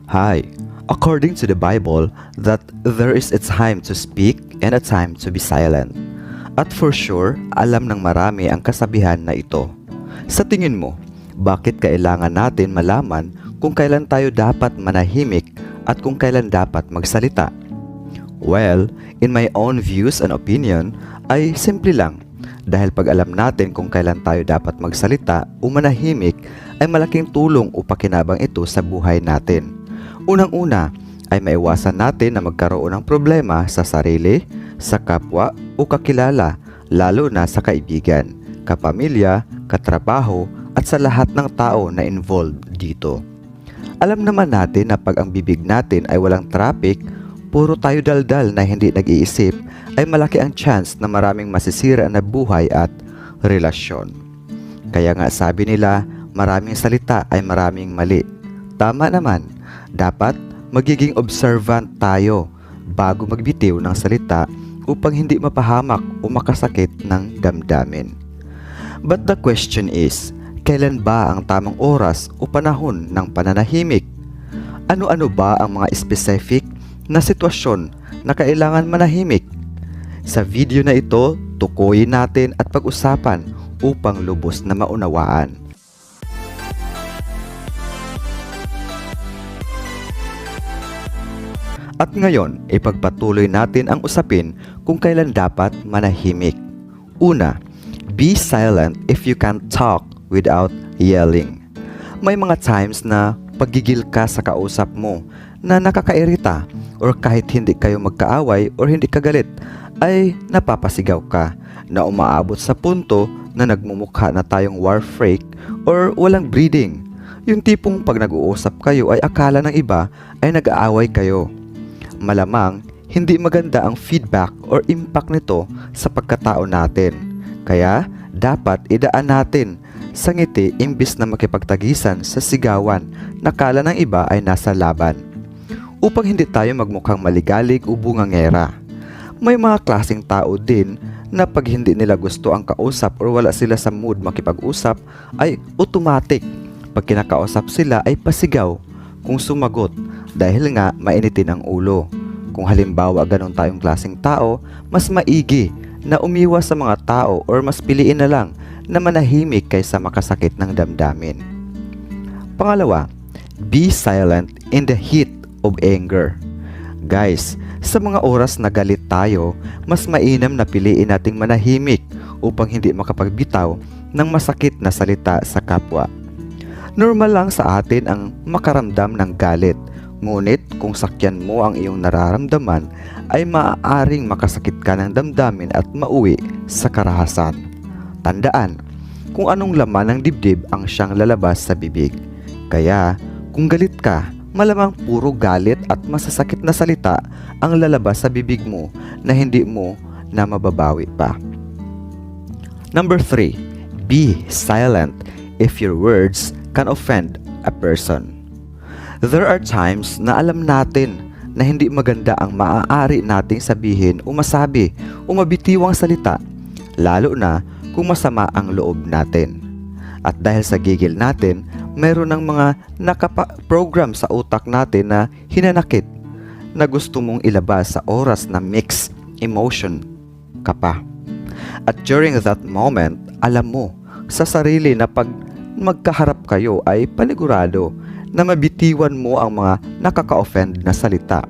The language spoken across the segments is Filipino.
Hi. According to the Bible, that there is a time to speak and a time to be silent. At for sure, alam ng marami ang kasabihan na ito. Sa tingin mo, bakit kailangan natin malaman kung kailan tayo dapat manahimik at kung kailan dapat magsalita? Well, in my own views and opinion, ay simple lang. Dahil pag alam natin kung kailan tayo dapat magsalita o manahimik, ay malaking tulong o pakinabang ito sa buhay natin. Unang-una ay maiwasan natin na magkaroon ng problema sa sarili, sa kapwa o kakilala, lalo na sa kaibigan, kapamilya, katrabaho at sa lahat ng tao na involved dito. Alam naman natin na pag ang bibig natin ay walang traffic, puro tayo daldal na hindi nag-iisip, ay malaki ang chance na maraming masisira na buhay at relasyon. Kaya nga sabi nila, maraming salita ay maraming mali. Tama naman, dapat magiging observant tayo bago magbitiw ng salita upang hindi mapahamak o makasakit ng damdamin. But the question is, kailan ba ang tamang oras o panahon ng pananahimik? Ano-ano ba ang mga specific na sitwasyon na kailangan manahimik? Sa video na ito, tukuyin natin at pag-usapan upang lubos na maunawaan. At ngayon, ipagpatuloy natin ang usapin kung kailan dapat manahimik. Una, be silent if you can't talk without yelling. May mga times na paggigil ka sa kausap mo na nakakairita or kahit hindi kayo magkaaway or hindi ka galit, ay napapasigaw ka na umaabot sa punto na nagmumukha na tayong war freak or walang breathing. Yung tipong pag nag-uusap kayo ay akala ng iba ay nag-aaway kayo. Malamang, hindi maganda ang feedback or impact nito sa pagkatao natin. Kaya, dapat idaan natin sa ngiti imbis na makipagtagisan sa sigawan na kala ng iba ay nasa laban. Upang hindi tayo magmukhang maligalig o bungangera. May mga klaseng tao din na pag hindi nila gusto ang kausap or wala sila sa mood makipag-usap, ay automatic. Pag kinakausap sila ay pasigaw kung sumagot dahil nga mainitin ang ulo. Kung halimbawa ganon tayong klaseng tao, mas maigi na umiwas sa mga tao or mas piliin na lang na manahimik kaysa makasakit ng damdamin. Pangalawa, be silent in the heat of anger. Guys, sa mga oras na galit tayo, mas mainam na piliin nating manahimik upang hindi makapagbitaw ng masakit na salita sa kapwa. Normal lang sa atin ang makaramdam ng galit, ngunit kung sakyan mo ang iyong nararamdaman ay maaaring makasakit ka ng damdamin at mauwi sa karahasan. Tandaan, kung anong laman ng dibdib ang siyang lalabas sa bibig. Kaya, kung galit ka, malamang puro galit at masasakit na salita ang lalabas sa bibig mo na hindi mo na mababawi pa. Number 3, be silent if your words can offend a person. There are times na alam natin na hindi maganda ang maaari nating sabihin o masabi o mabitiwang salita, lalo na kung masama ang loob natin. At dahil sa gigil natin, mayroon ng mga nakaprogram sa utak natin na hinanakit na gusto mong ilabas sa oras na mixed emotion ka pa. At during that moment, alam mo sa sarili na pag magkaharap kayo ay panigurado na mabitiwan mo ang mga nakaka-offend na salita.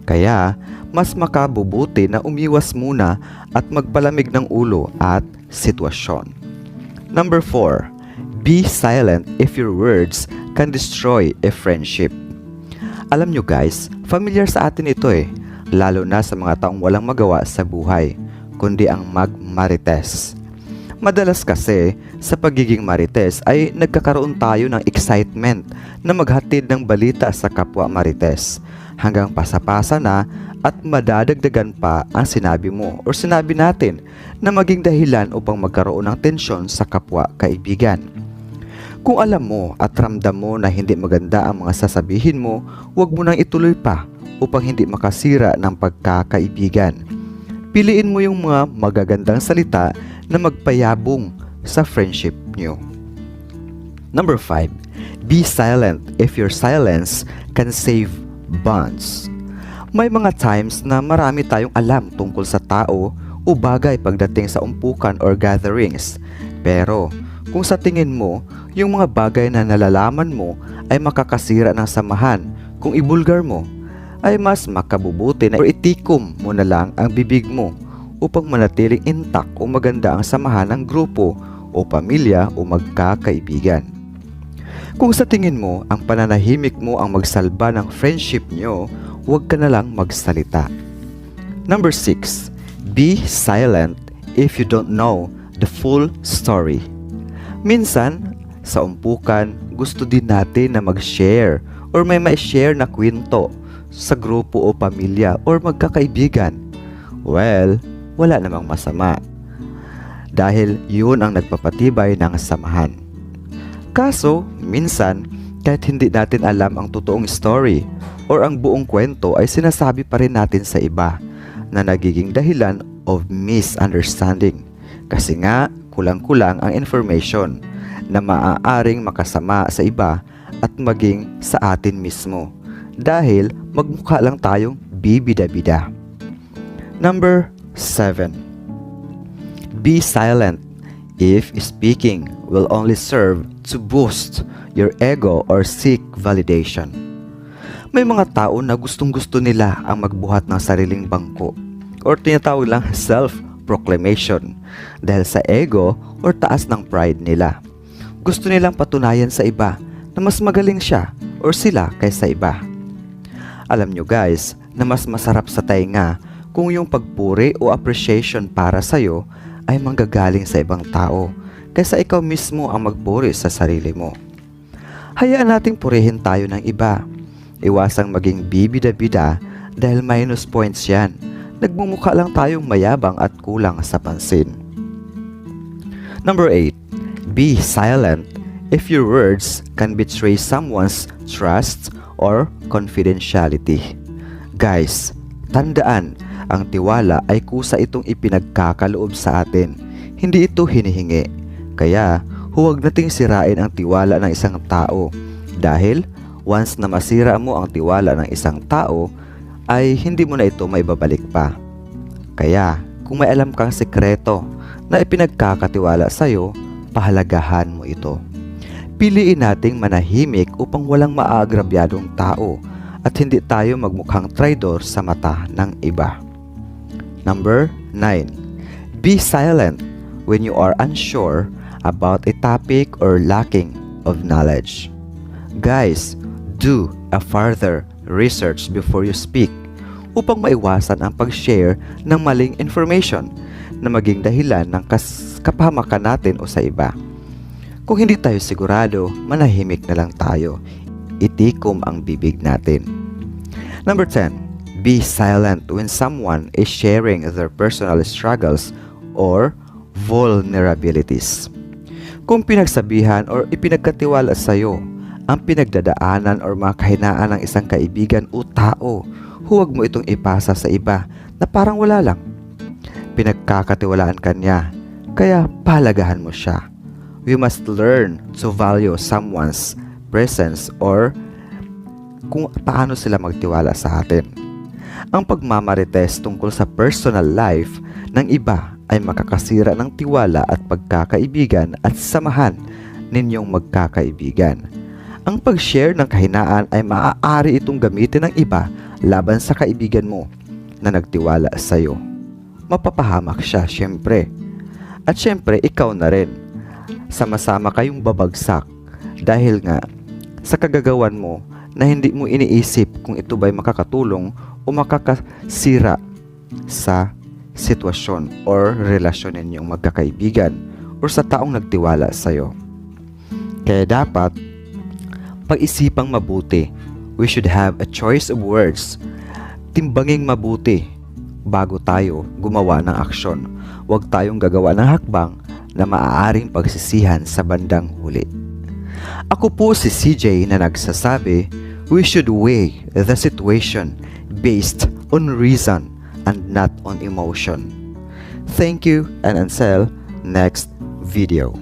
Kaya, mas makabubuti na umiwas muna at magpalamig ng ulo at sitwasyon. Number 4, be silent if your words can destroy a friendship. Alam nyo guys, familiar sa atin ito lalo na sa mga taong walang magawa sa buhay, kundi ang magmarites. Madalas kasi, sa pagiging marites ay nagkakaroon tayo ng excitement na maghatid ng balita sa kapwa marites hanggang pasapasa na at madadagdagan pa ang sinabi mo o sinabi natin na maging dahilan upang magkaroon ng tensyon sa kapwa kaibigan. Kung alam mo at ramdam mo na hindi maganda ang mga sasabihin mo, huwag mo nang ituloy pa upang hindi makasira ng pagkakaibigan. Piliin mo yung mga magagandang salita na magpayabong sa friendship nyo. Number 5, Be silent if your silence can save bonds. May mga times na marami tayong alam tungkol sa tao o bagay pagdating sa umpukan or gatherings. Pero kung sa tingin mo, yung mga bagay na nalalaman mo ay makakasira ng samahan kung ibulgar mo, ay mas makabubuti na itikom mo na lang ang bibig mo upang manatiling intact o maganda ang samahan ng grupo o pamilya o magkakaibigan. Kung sa tingin mo ang pananahimik mo ang magsalba ng friendship nyo, huwag ka na lang magsalita. Number 6. Be silent if you don't know the full story. Minsan, sa umpukan, gusto din natin na mag-share or may ma-share na kwento sa grupo o pamilya or magkakaibigan. Well, wala namang masama. Dahil yun ang nagpapatibay ng samahan. Kaso, minsan, kahit hindi natin alam ang totoong story or ang buong kwento ay sinasabi pa rin natin sa iba na nagiging dahilan of misunderstanding. Kasi nga, kulang-kulang ang information na maaaring makasama sa iba at maging sa atin mismo dahil magmukha lang tayong bibida-bida. Number 7. Be silent if speaking will only serve to boost your ego or seek validation. May mga tao na gustong-gusto nila ang magbuhat ng sariling bangko or tinatawag lang self-proclamation dahil sa ego or taas ng pride nila. Gusto nilang patunayan sa iba na mas magaling siya or sila kaysa iba. Alam nyo guys na mas masarap sa tainga kung yung pagpuri o appreciation para sa'yo ay manggagaling sa ibang tao kaysa ikaw mismo ang magpuri sa sarili mo. Hayaan nating purihin tayo ng iba. Iwasang maging bibida-bida dahil minus points yan. Nagmumukha lang tayong mayabang at kulang sa pansin. Number 8. Be silent if your words can betray someone's trust or confidentiality. Guys, tandaan, ang tiwala ay kusa itong ipinagkakaloob sa atin. Hindi ito hinihingi. Kaya, huwag nating sirain ang tiwala ng isang tao. Dahil, once na masira mo ang tiwala ng isang tao, ay hindi mo na ito maibabalik pa. Kaya, kung may alam kang sekreto na ipinagkakatiwala sa'yo, pahalagahan mo ito. Piliin nating manahimik upang walang maagrabyadong tao at hindi tayo magmukhang traidor sa mata ng iba. Number 9. Be silent when you are unsure about a topic or lacking of knowledge. Guys, do a further research before you speak upang maiwasan ang pag-share ng maling information na maging dahilan ng kapahamakan natin o sa iba. Kung hindi tayo sigurado, manahimik na lang tayo. Itikom ang bibig natin. Number 10. Be silent when someone is sharing their personal struggles or vulnerabilities. Kung pinagsabihan or ipinagkatiwala sa iyo ang pinagdadaanan or mga kahinaan ng isang kaibigan o tao, huwag mo itong ipasa sa iba na parang wala lang. Pinagkakatiwalaan ka niya, kaya pahalagahan mo siya. We must learn to value someone's presence or kung paano sila magtiwala sa atin. Ang pagmamarites tungkol sa personal life ng iba ay makakasira ng tiwala at pagkakaibigan at samahan ninyong magkakaibigan. Ang pag-share ng kahinaan ay maaari itong gamitin ng iba laban sa kaibigan mo na nagtiwala sa iyo. Mapapahamak siya, syempre. At syempre, ikaw na rin. Sama-sama kayong babagsak dahil nga sa kagagawan mo na hindi mo iniisip kung ito ba'y makakatulong o makakasira sa sitwasyon or relasyon ninyong magkakaibigan o sa taong nagtiwala sa iyo. Kaya dapat pag-isipang mabuti. We should have a choice of words. Timbanging mabuti bago tayo gumawa ng aksyon. Huwag tayong gagawa ng hakbang na maaaring pagsisihan sa bandang huli. Ako po si CJ na nagsasabi, we should weigh the situation based on reason and not on emotion. Thank you and until next video.